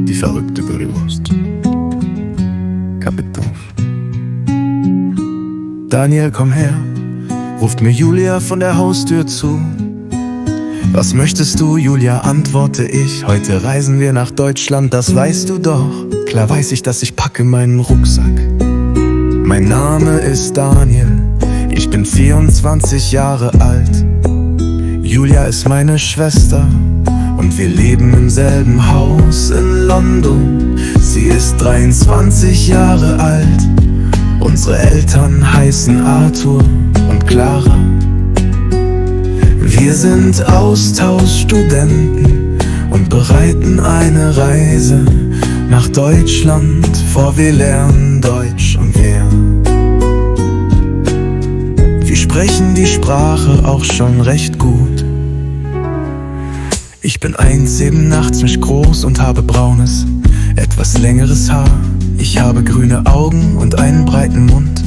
Die verrückte Currywurst. Kapitel. Daniel, komm her, ruft mir Julia von der Haustür zu. Was möchtest du, Julia, antworte ich. Heute reisen wir nach Deutschland, das weißt du doch. Klar weiß ich, dass ich packe meinen Rucksack. Mein Name ist Daniel, ich bin 24 Jahre alt. Julia ist meine Schwester und wir leben im selben Haus in London. Sie ist 23 Jahre alt. Unsere Eltern heißen Arthur und Clara. Wir sind Austauschstudenten und bereiten eine Reise nach Deutschland vor. Wir lernen Deutsch und wir sprechen die Sprache auch schon recht gut. Ich bin 1,87 groß und habe braunes, etwas längeres Haar. Ich habe grüne Augen und einen breiten Mund.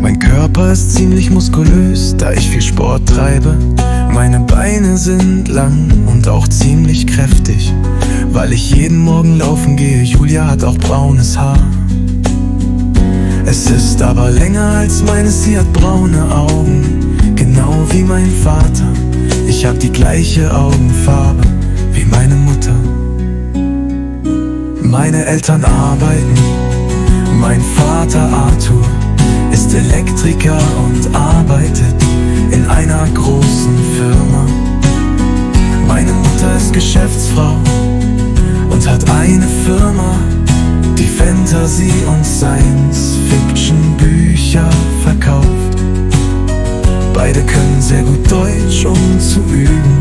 Mein Körper ist ziemlich muskulös, da ich viel Sport treibe. Meine Beine sind lang und auch ziemlich kräftig, weil ich jeden Morgen laufen gehe. Julia hat auch braunes Haar. Es ist aber länger als meines, sie hat braune Augen, genau wie mein Vater. Ich hab die gleiche Augenfarbe wie meine Mutter. Meine Eltern arbeiten, mein Vater Arthur ist Elektriker und arbeitet in einer großen Firma. Meine Mutter ist Geschäftsfrau und hat eine Firma, die Fantasy- und Science-Fiction-Bücher verkauft. Beide können sehr gut Deutsch, um zu üben,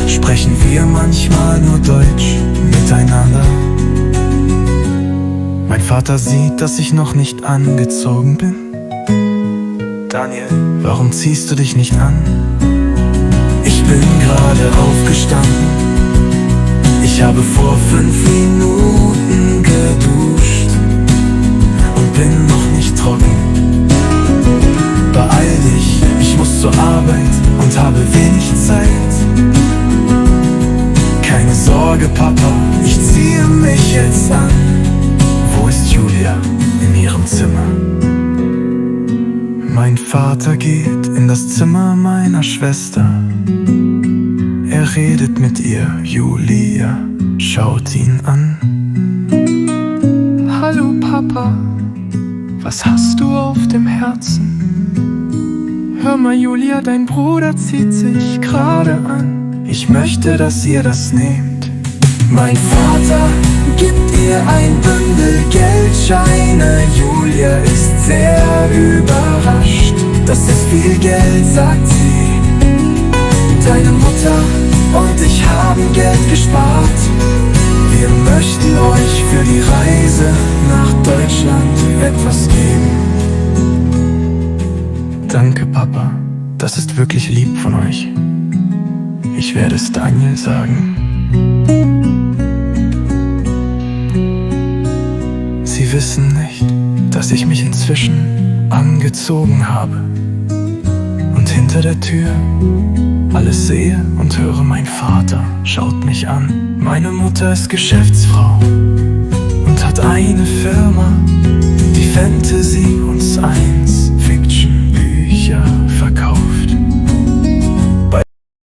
sprechen wir manchmal nur Deutsch miteinander. Mein Vater sieht, dass ich noch nicht angezogen bin. Daniel, warum ziehst du dich nicht an? Ich bin gerade aufgestanden. Ich habe vor 5 Minuten geduscht und bin noch nicht trocken. Beeil dich, ich muss zur Arbeit und habe wenig Zeit. Keine Sorge, Papa, ich ziehe mich jetzt an. Wo ist Julia? In ihrem Zimmer. Mein Vater geht in das Zimmer meiner Schwester. Er redet mit ihr, Julia schaut ihn an. Hallo Papa, was hast du auf dem Herzen? Hör mal Julia, dein Bruder zieht sich gerade an. Ich möchte, dass ihr das nehmt. Mein Vater gibt ihr ein Bündel Geldscheine. Julia ist sehr überrascht. Das ist viel Geld, sagt sie. Deine Mutter und ich haben Geld gespart. Wir möchten euch für die Reise nach Deutschland etwas geben. Danke, Papa. Das ist wirklich lieb von euch. Ich werde es Daniel sagen. Sie wissen nicht, dass ich mich inzwischen angezogen habe und hinter der Tür alles sehe und höre. Mein Vater schaut mich an. Meine Mutter ist Geschäftsfrau und hat eine Firma, die Fantasy und Science